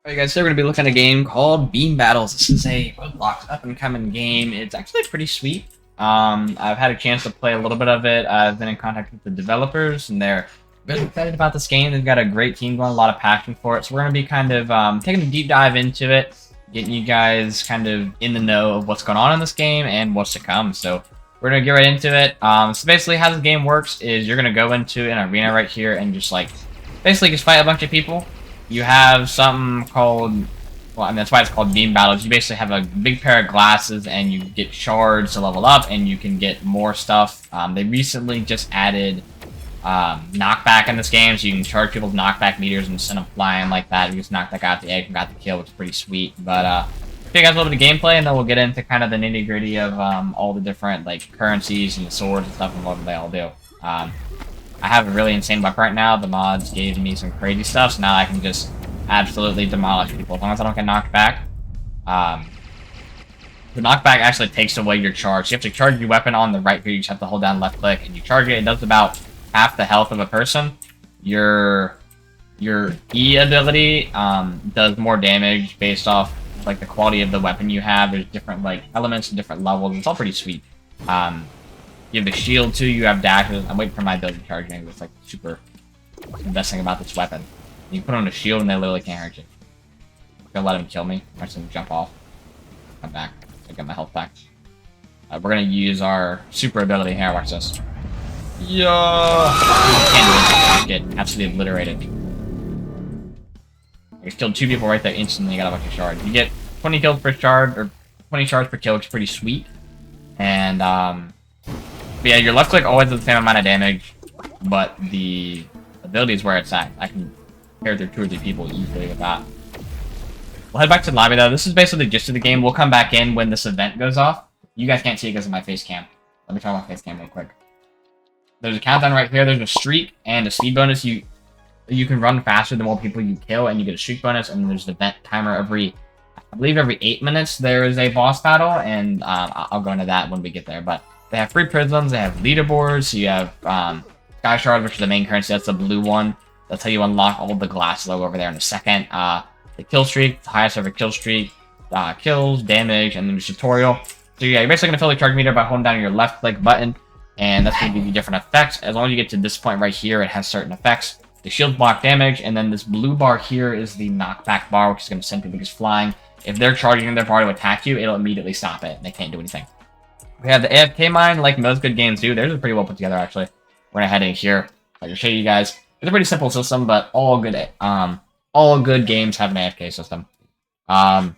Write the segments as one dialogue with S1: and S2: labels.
S1: Alright guys, so we're going to be looking at a game called Beam Battles. This is a Roblox up-and-coming game. It's actually pretty sweet. I've had a chance to play a little bit of it. I've been in contact with the developers, and they're really excited about this game. They've got a great team going, a lot of passion for it. So we're going to be kind of taking a deep dive into it, getting you guys kind of in the know of what's going on in this game and what's to come. So we're going to get right into it. So basically how this game works is you're going to go into an arena right here and just basically just fight a bunch of people. You have something called, well, I mean, that's why it's called Beam Battles. You basically have a big pair of glasses, and you get shards to level up, and you can get more stuff. They recently just added knockback in this game, so you can charge people's knockback meters and send them flying like that. You just knock that guy out the egg and got the kill, which is pretty sweet. But I'll show you guys a little bit of gameplay, and then we'll get into kind of the nitty-gritty of all the different currencies and the swords and stuff and what they all do. I have a really insane weapon right now. The mods gave me some crazy stuff, so now I can just absolutely demolish people as long as I don't get knocked back. The knockback actually takes away your charge. So you have to charge your weapon on the right here. You just have to hold down left click and you charge it. It does about half the health of a person. Your E ability does more damage based off the quality of the weapon you have. There's different elements and different levels. It's all pretty sweet. You have the shield too, you have dashes. I'm waiting for my ability to charge me. It's super the best thing about this weapon. You put on a shield and they literally can't hurt you. I'm gonna let him kill me. I'm just gonna jump off. Come back. I get my health back. We're gonna use our super ability here. Watch this. Yeah! You can't get absolutely obliterated. I just killed 2 people right there instantly, got a bunch of shards. You get 20 kills per shard, or 20 shards per kill, which is pretty sweet. And but yeah, your left click always does the same amount of damage, but the ability is where it's at. I can carry through 2 or 3 people easily with that. We'll head back to the lobby though. This is basically the gist of the game. We'll come back in when this event goes off. You guys can't see it because of my face cam. Let me try my face cam real quick. There's a countdown right here. There's a streak and a speed bonus. You can run faster the more people you kill, and you get a streak bonus. And there's an event timer I believe every 8 minutes there is a boss battle, and I'll go into that when we get there. But they have free prisms, they have leaderboards, so you have Sky Shard, which is the main currency, that's the blue one. That's how you unlock all the glass logo over there in a second. The kill streak, the highest ever kill streak, kills, damage, and then there's tutorial. So yeah, you're basically going to fill the charge meter by holding down your left click button, and that's going to give you different effects. As long as you get to this point right here, it has certain effects. The shield block damage, and then this blue bar here is the knockback bar, which is going to send people just flying. If they're charging their bar to attack you, it'll immediately stop it. They can't do anything. We have the AFK Mine, like most good games do. Theirs is pretty well put together, actually. We're gonna head in here. I'll show you guys. It's a pretty simple system, but all good games have an AFK system. So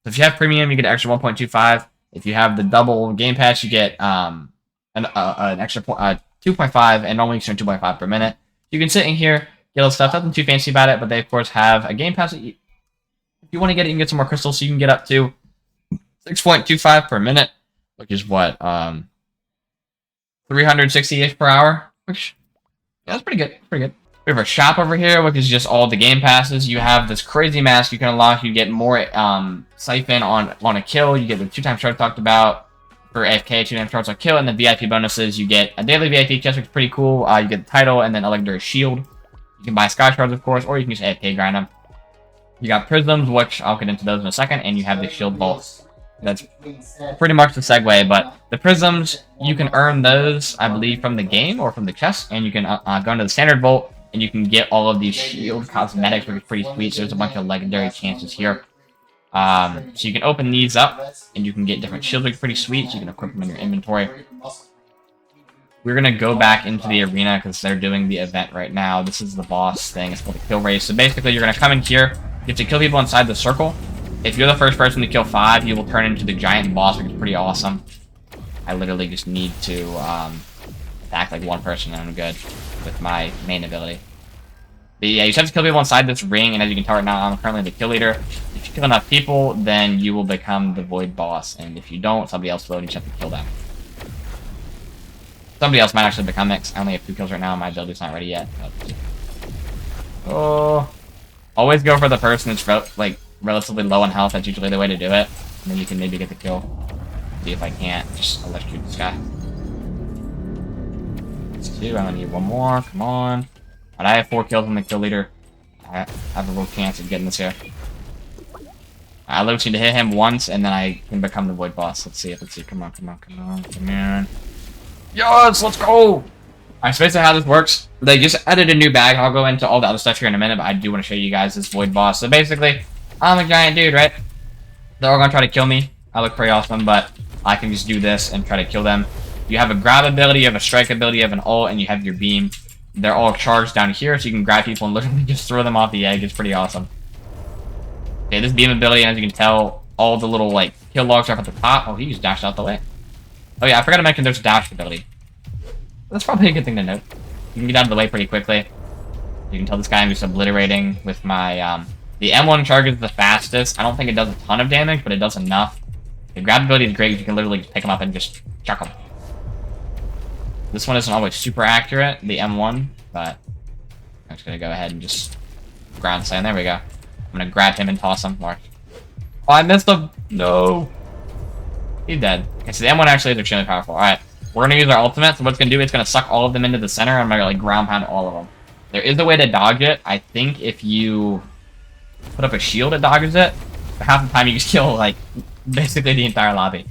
S1: if you have premium, you get an extra 1.25. If you have the double game pass, you get an extra 2.5, and normally you can 2.5 per minute. You can sit in here, get all stuff. Nothing too fancy about it, but they of course have a game pass. If you want to get it, you can get some more crystals, so you can get up to 6.25 per minute. Which is what, 360-ish per hour? Which, yeah, that's pretty good. Pretty good. We have our shop over here, which is just all the game passes. You have this crazy mask you can unlock. You get more siphon on a kill. You get the 2-time shard talked about for AFK, 2-time shards on kill, and the VIP bonuses. You get a daily VIP chest, which is pretty cool. You get the title and then a legendary shield. You can buy sky shards, of course, or you can just AFK grind them. You got prisms, which I'll get into those in a second, and you have the shield vaults. That's pretty much the segue, but the prisms, you can earn those, I believe, from the game or from the chest, and you can go into the standard vault, and you can get all of these shield cosmetics, which is pretty sweet. So there's a bunch of legendary chances here. So you can open these up, and you can get different shields, which is pretty sweet, so you can equip them in your inventory. We're going to go back into the arena, because they're doing the event right now. This is the boss thing. It's called the kill race. So basically, you're going to come in here, you have to kill people inside the circle. If you're the first person to kill 5, you will turn into the giant boss, which is pretty awesome. I literally just need to attack one person and I'm good with my main ability. But yeah, you just have to kill people inside this ring, and as you can tell right now, I'm currently the kill leader. If you kill enough people, then you will become the void boss, and if you don't, somebody else will, and you just have to kill them. Somebody else might actually become it. I only have 2 kills right now, and my ability's not ready yet. But... oh, always go for the person that's relatively low in health. That's usually the way to do it. And then you can maybe get the kill. See if I can't. Just electrocute this guy. That's 2. I only need 1 more. Come on. But I have 4 kills from the kill leader. I have a little chance of getting this here. I literally need to hit him once, and then I can become the void boss. Let's see. Come on. Yes, let's go! Alright, so basically how this works, they just added a new bag. I'll go into all the other stuff here in a minute, but I do want to show you guys this void boss. So basically, I'm a giant dude, right? They're all going to try to kill me. I look pretty awesome, but I can just do this and try to kill them. You have a grab ability, you have a strike ability, you have an ult, and you have your beam. They're all charged down here, so you can grab people and literally just throw them off the egg. It's pretty awesome. Okay, this beam ability, as you can tell, all the little, like, kill logs are up at the top. Oh, he just dashed out the way. Oh yeah, I forgot to mention there's a dash ability. That's probably a good thing to note. You can get out of the way pretty quickly. You can tell this guy I'm just obliterating with my, the M1 charge is the fastest. I don't think it does a ton of damage, but it does enough. The grab ability is great. You can literally just pick him up and just chuck him. This one isn't always super accurate, the M1, but I'm just going to go ahead and just ground slam. There we go. I'm going to grab him and toss him. Mark. Oh, I missed him. No. He's dead. Okay, so the M1 actually is extremely powerful. Alright, we're going to use our ultimate. So what it's going to do is it's going to suck all of them into the center, and I'm going to like ground pound all of them. There is a way to dodge it. I think if you put up a shield, it dodges it. But half the time you just kill, like, basically the entire lobby.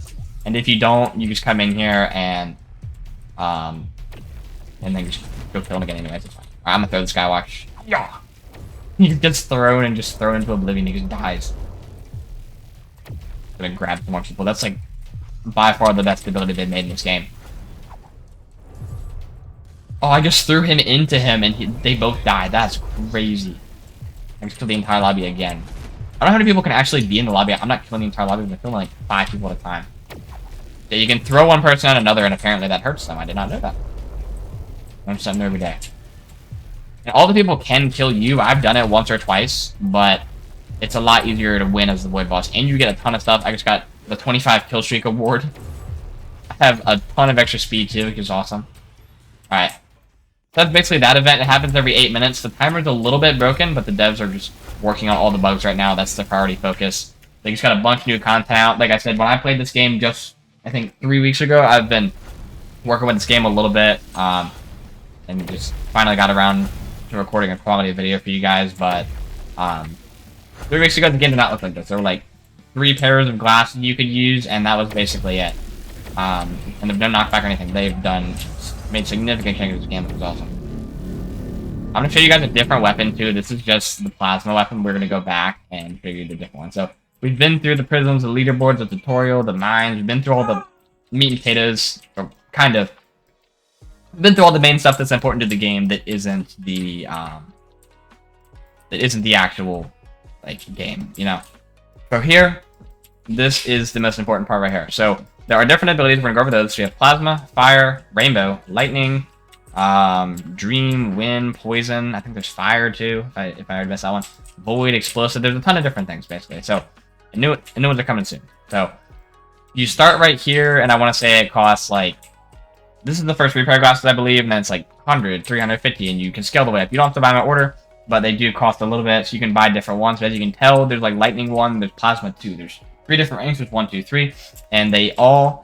S1: And if you don't, you just come in here and then just go kill him again anyways. It's fine. Alright, I'm going to throw this guy, watch. Yeah. He gets thrown and just thrown into oblivion. He just dies. I'm going to grab some more people. That's, like, by far the best ability they've made in this game. Oh, I just threw him into him and they both died. That's crazy. I just killed the entire lobby again. I don't know how many people can actually be in the lobby. I'm not killing the entire lobby, I'm killing like 5 people at a time. Yeah, you can throw one person at another and apparently that hurts them. I did not know that. I'm something every day. And all the people can kill you. I've done it once or twice, but it's a lot easier to win as the void boss. And you get a ton of stuff. I just got the 25 kill streak award. I have a ton of extra speed too, which is awesome. Alright. That's basically that event. It happens every 8 minutes. The timer's a little bit broken, but the devs are just working on all the bugs right now. That's their priority focus. They just got a bunch of new content out. Like I said, when I played this game just, I think, 3 weeks ago, I've been working with this game a little bit, and just finally got around to recording a quality video for you guys, but 3 weeks ago, the game did not look like this. There were like 3 pairs of glasses you could use, and that was basically it. And there's no knockback or anything. They've made significant changes to the game, which is awesome. I'm going to show you guys a different weapon, too. This is just the plasma weapon. We're going to go back and show you the different one. So, we've been through the prisms, the leaderboards, the tutorial, the mines. We've been through all the meat and potatoes, or kind of. We've been through all the main stuff that's important to the game that isn't the actual, like, game, you know? So here, this is the most important part right here. So, there are different abilities. We're going to go over those. So, you have plasma, fire, rainbow, lightning, dream, wind, poison. I think there's fire too, if I already missed that one. Void, explosive. There's a ton of different things, basically. So, new ones are coming soon. So, you start right here, and I want to say it costs, like, this is the first repair glasses, I believe, and then it's like 100, 350, and you can scale the way up. You don't have to buy them in order, but they do cost a little bit, so you can buy different ones. But as you can tell, there's, like, lightning 1, there's plasma 2, there's 3 different ranks. There's 1, 2, 3, and they all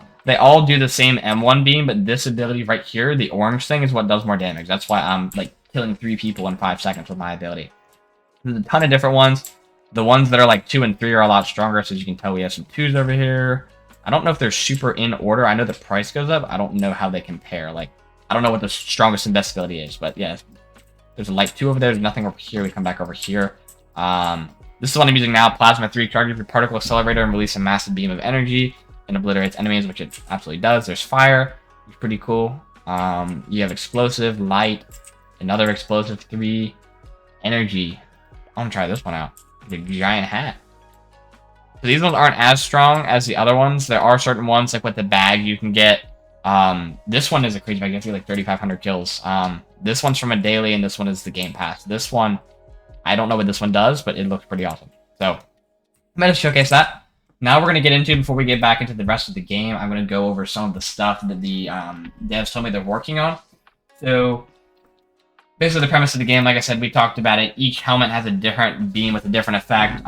S1: do the same M1 beam, but this ability right here, the orange thing, is what does more damage. That's why I'm, like, killing 3 people in 5 seconds with my ability. There's a ton of different ones. The ones that are, like, 2 and 3 are a lot stronger, so as you can tell, we have some 2s over here. I don't know if they're super in order. I know the price goes up. I don't know how they compare. Like, I don't know what the strongest and best ability is, but yeah, there's a light 2 over there. There's nothing over here. We come back over here. This is what I'm using now. Plasma 3 charges your particle accelerator and release a massive beam of energy and obliterates enemies, which it absolutely does. There's fire, which is pretty cool. You have explosive, light, another explosive 3, energy. I want to try this one out. The giant hat. So these ones aren't as strong as the other ones. There are certain ones, like with the bag, you can get. This one is a crazy bag. You have to get like 3,500 kills. This one's from a daily, and this one is the game pass. This one, I don't know what this one does, but it looks pretty awesome. So I'm going to showcase that. Now we're going to get into, before we get back into the rest of the game, I'm going to go over some of the stuff that the devs told me they're working on. So basically the premise of the game, like I said, we talked about it. Each helmet has a different beam with a different effect.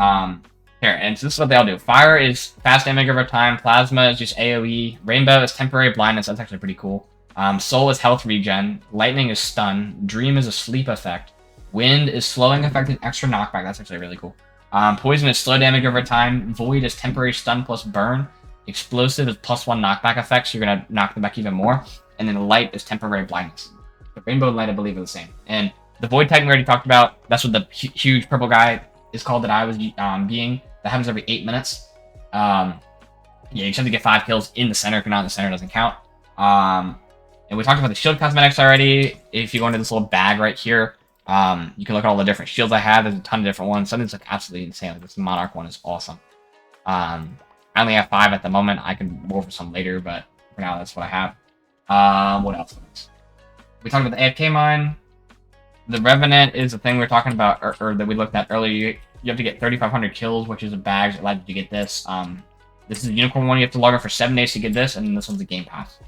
S1: Here, and so this is what they all do. Fire is fast damage over time. Plasma is just AoE. Rainbow is temporary blindness. That's actually pretty cool. Soul is health regen. Lightning is stun. Dream is a sleep effect. Wind is slowing effect and extra knockback. That's actually really cool. Poison is slow damage over time. Void is temporary stun plus burn. Explosive is +1 knockback effect, so you're going to knock them back even more. And then Light is temporary blindness. The Rainbow and Light, I believe, are the same. And the Void type we already talked about. That's what the huge purple guy is called that I was being. That happens every 8 minutes. Yeah, you just have to get 5 kills in the center. If you're not in the center, it doesn't count. And we talked about the shield cosmetics already. If you go into this little bag right here, you can look at all the different shields I have. There's a ton of different ones. Some of these look absolutely insane. Like this Monarch one is awesome. I only have 5 at the moment. I can roll for some later, but for now, that's what I have. What else? We talked about the AFK Mine. The Revenant is the thing we were talking about, or that we looked at earlier. You have to get 3,500 kills, which is a badge that allows you to get this. This is the Unicorn one. You have to log in for 7 days to get this, and then this one's a Game Pass.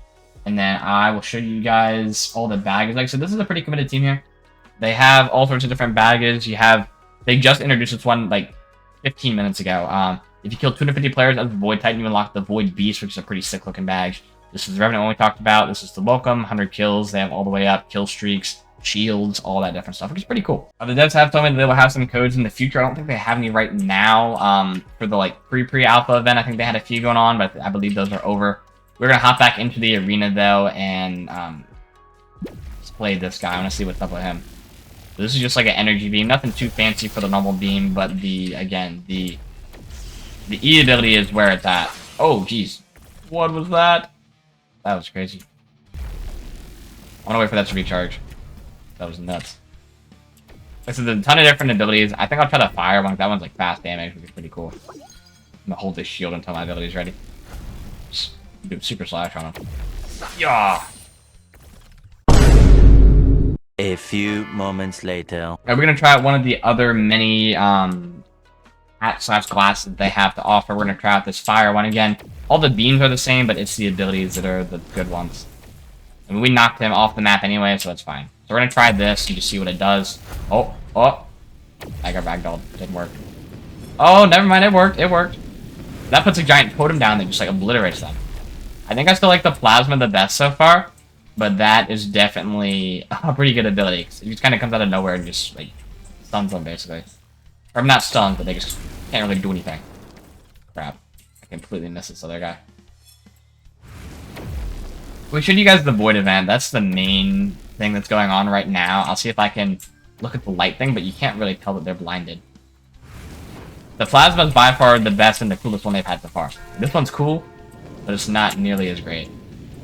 S1: And then I will show you guys all the baggage. Like I said, this is a pretty committed team here. They have all sorts of different baggage. They just introduced this one like 15 minutes ago. If you kill 250 players as a Void Titan, you unlock the Void Beast, which is a pretty sick looking badge. This is the Revenant one we talked about. This is the Welcome, 100 kills. They have all the way up, kill streaks, shields, all that different stuff, which is pretty cool. The devs have told me that they will have some codes in the future. I don't think they have any right now. For the like pre-alpha event, I think they had a few going on, but I believe those are over. We're gonna hop back into the arena though and let's play this guy. I want to see what's up with him. This is just like an energy beam, nothing too fancy for the normal beam, but the E ability is where it's at. Oh jeez, what was that? That was crazy. I want to wait for that to recharge. That was nuts. This is a ton of different abilities. I think I'll try the fire one. That one's like fast damage, which is pretty cool. I'm gonna hold this shield until my ability is ready. Just do super slash on him. Yeah.
S2: A few moments later.
S1: Alright, we're gonna try out one of the other many hat/glass that they have to offer. We're gonna try out this fire one again. All the beams are the same, but it's the abilities that are the good ones. I mean, we knocked him off the map anyway, so that's fine. So we're gonna try this and just see what it does. Oh. I got ragdolled. It didn't work. Oh, never mind. It worked. It worked. That puts a giant totem down that just like obliterates them. I think I still like the plasma the best so far, but that is definitely a pretty good ability. It just kind of comes out of nowhere and just like stuns them basically. Or not stuns, but they just can't really do anything. Crap. I completely missed this other guy. We showed you guys the Void event. That's the main thing that's going on right now. I'll see if I can look at the light thing, but you can't really tell that they're blinded. The plasma is by far the best and the coolest one they've had so far. This one's cool, but it's not nearly as great.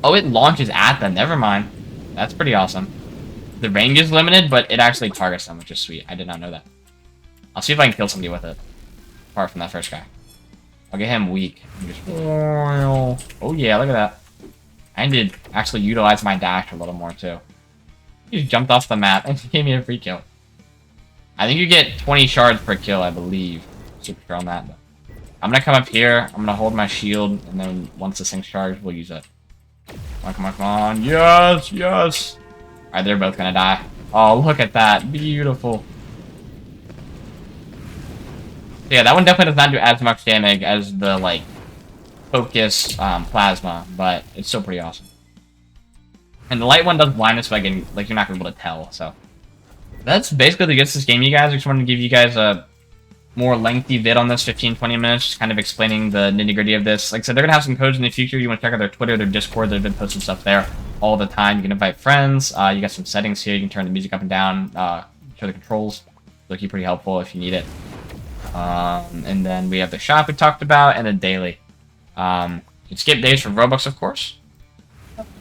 S1: Oh, it launches at them. Never mind. That's pretty awesome. The range is limited, but it actually targets them, which is sweet. I did not know that. I'll see if I can kill somebody with it. Apart from that first guy. I'll get him weak. Just... Oh yeah, look at that. I need to actually utilize my dash a little more too. He just jumped off the map and gave me a free kill. I think you get 20 shards per kill, I believe. Super sure on that. But I'm gonna come up here. I'm gonna hold my shield, and then once this thing's charged, we'll use it. Come on. Yes, yes. Alright, they're both gonna die. Oh, look at that. Beautiful. So yeah, that one definitely does not do as much damage as the, like, focus plasma, but it's still pretty awesome. And the light one does blindness, but again, like, you're not gonna be able to tell, so. That's basically the gist of this game, you guys. I just wanted to give you guys a more lengthy vid on this, 15-20 minutes, just kind of explaining the nitty-gritty of this. Like I said, they're gonna have some codes in the future. You want to check out their Twitter, their Discord. They've been posting stuff there all the time. You can invite friends. You got some settings here. You can turn the music up and down, show the controls. They'll keep pretty helpful if you need it. And then we have the shop we talked about, and the daily. You can skip days for Roblox, of course.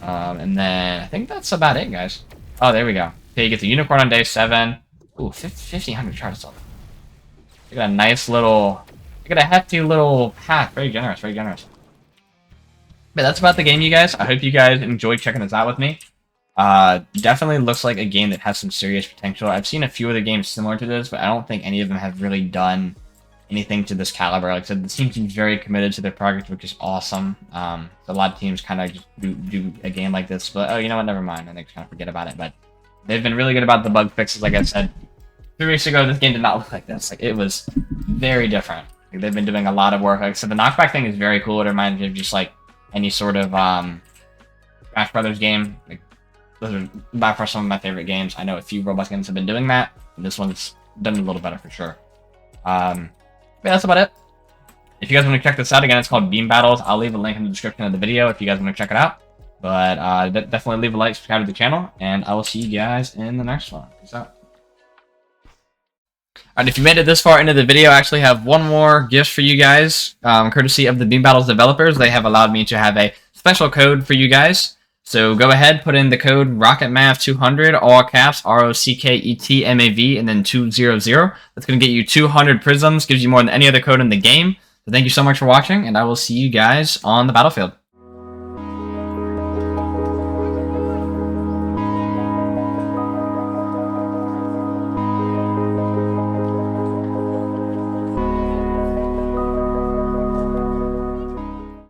S1: And then I think that's about it, guys. Oh, there we go. Okay, you get the unicorn on day 7. Ooh, 1,500 charges. You got a nice little... You got a hefty little pack. Very generous, very generous. But that's about the game, you guys. I hope you guys enjoyed checking this out with me. Definitely looks like a game that has some serious potential. I've seen a few other games similar to this, but I don't think any of them have really done anything to this caliber. Like I said, the team seems very committed to their project, which is awesome. A lot of teams kind of just do a game like this, but oh, you know what? Never mind. And they kind of forget about it. But they've been really good about the bug fixes, like I said. 3 weeks ago, this game did not look like this. Like, it was very different. Like, they've been doing a lot of work. Like I said, the knockback thing is very cool. It reminds me of just, like, any sort of Smash Brothers game. Like, those are by far some of my favorite games. I know a few Roblox games have been doing that, and this one's done a little better for sure. But yeah, that's about it. If you guys want to check this out, again, it's called Beam Battles. I'll leave a link in the description of the video if you guys want to check it out. But definitely leave a like, subscribe to the channel, and I will see you guys in the next one. Peace out. Alright, if you made it this far into the video, I actually have one more gift for you guys, courtesy of the Beam Battles developers. They have allowed me to have a special code for you guys. So go ahead, put in the code ROCKETMAV200, all caps, ROCKETMAV, and then 200. That's going to get you 200 prisms, gives you more than any other code in the game. So thank you so much for watching, and I will see you guys on the battlefield.